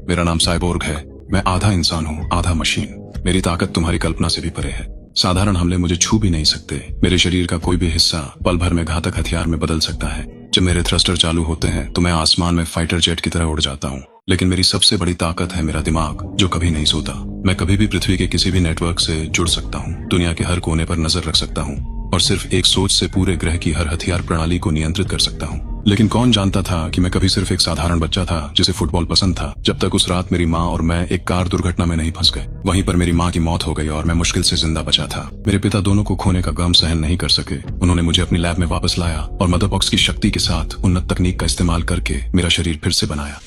मेरा नाम साइबोर्ग है। मैं आधा इंसान हूँ आधा मशीन। मेरी ताकत तुम्हारी कल्पना से भी परे है। साधारण हमले मुझे छू भी नहीं सकते। मेरे शरीर का कोई भी हिस्सा पल भर में घातक हथियार में बदल सकता है। जब मेरे थ्रस्टर चालू होते हैं तो मैं आसमान में फाइटर जेट की तरह उड़ जाता हूँ। लेकिन मेरी सबसे बड़ी ताकत है मेरा दिमाग, जो कभी नहीं सोता। मैं कभी भी पृथ्वी के किसी भी नेटवर्क से जुड़ सकता हूँ, दुनिया के हर कोने पर नजर रख सकता हूँ और सिर्फ एक सोच से पूरे ग्रह की हर हथियार प्रणाली को नियंत्रित कर सकता हूँ। लेकिन कौन जानता था कि मैं कभी सिर्फ एक साधारण बच्चा था जिसे फुटबॉल पसंद था, जब तक उस रात मेरी माँ और मैं एक कार दुर्घटना में नहीं फंस गए। वहीं पर मेरी माँ की मौत हो गई और मैं मुश्किल से जिंदा बचा था। मेरे पिता दोनों को खोने का गम सहन नहीं कर सके। उन्होंने मुझे अपनी लैब में वापस लाया और मदर बॉक्स की शक्ति के साथ उन्नत तकनीक का इस्तेमाल करके मेरा शरीर फिर से बनाया।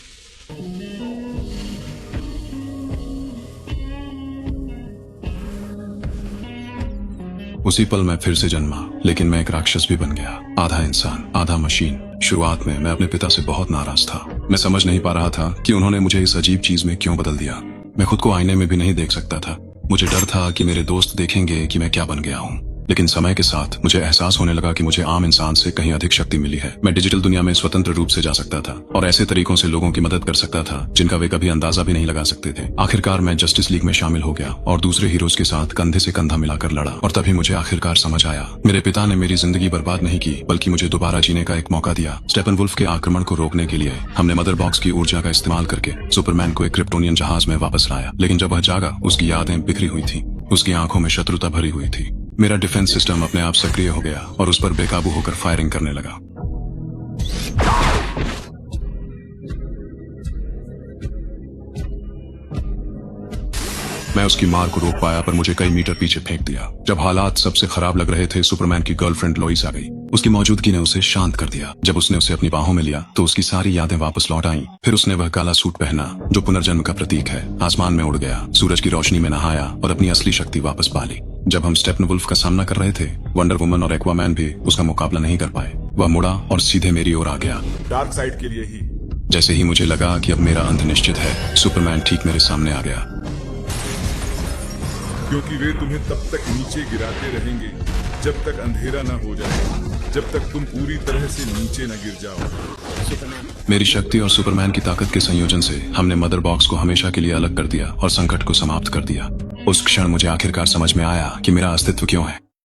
उसी पल मैं फिर से जन्मा, लेकिन मैं एक राक्षस भी बन गया, आधा इंसान आधा मशीन। शुरुआत में मैं अपने पिता से बहुत नाराज था। मैं समझ नहीं पा रहा था कि उन्होंने मुझे इस अजीब चीज में क्यों बदल दिया। मैं खुद को आईने में भी नहीं देख सकता था। मुझे डर था कि मेरे दोस्त देखेंगे कि मैं क्या बन गया हूँ। लेकिन समय के साथ मुझे एहसास होने लगा कि मुझे आम इंसान से कहीं अधिक शक्ति मिली है। मैं डिजिटल दुनिया में स्वतंत्र रूप से जा सकता था और ऐसे तरीकों से लोगों की मदद कर सकता था जिनका वे कभी अंदाजा भी नहीं लगा सकते थे। आखिरकार मैं जस्टिस लीग में शामिल हो गया और दूसरे हीरोज के साथ कंधे से कंधा मिलाकर लड़ा। और तभी मुझे आखिरकार समझ आया, मेरे पिता ने मेरी जिंदगी बर्बाद नहीं की, बल्कि मुझे दोबारा जीने का एक मौका दिया। स्टेपनवुल्फ के आक्रमण को रोकने के लिए हमने मदर बॉक्स की ऊर्जा का इस्तेमाल करके सुपरमैन को एक क्रिप्टोनियन जहाज में वापस लाया। लेकिन जब वह जागा, उसकी यादें बिखरी हुई थी। उसकी आंखों में शत्रुता भरी हुई थी। मेरा डिफेंस सिस्टम अपने आप सक्रिय हो गया और उस पर बेकाबू होकर फायरिंग करने लगा। मैं उसकी मार को रोक पाया, पर मुझे कई मीटर पीछे फेंक दिया। जब हालात सबसे खराब लग रहे थे, सुपरमैन की गर्लफ्रेंड लोइस आ गई। उसकी मौजूदगी ने उसे शांत कर दिया। जब उसने उसे अपनी बाहों में लिया तो उसकी सारी यादें वापस लौट आईं। फिर उसने वह काला सूट पहना जो पुनर्जन्म का प्रतीक है, आसमान में उड़ गया, सूरज की रोशनी में नहाया और अपनी असली शक्ति वापस पा ली। जब हम स्टेपनवुल्फ का सामना कर रहे थे, वंडर वुमन और एक्वामैन भी उसका मुकाबला नहीं कर पाए। वह मुड़ा और सीधे मेरी ओर आ गया। डार्क साइड के लिए ही। जैसे ही मुझे लगा कि अब मेरा अंत निश्चित है, सुपरमैन ठीक मेरे सामने आ गया। क्योंकि वे तुम्हें तब तक नीचे गिराते रहेंगे जब तक अंधेरा न हो जाए, जब तक तुम पूरी तरह से नीचे न गिर जाओ। मेरी शक्ति और सुपरमैन की ताकत के संयोजन से हमने मदर बॉक्स को हमेशा के लिए अलग कर दिया और संकट को समाप्त कर दिया। उस क्षण मुझे आखिरकार समझ में आया कि मेरा अस्तित्व क्यों है।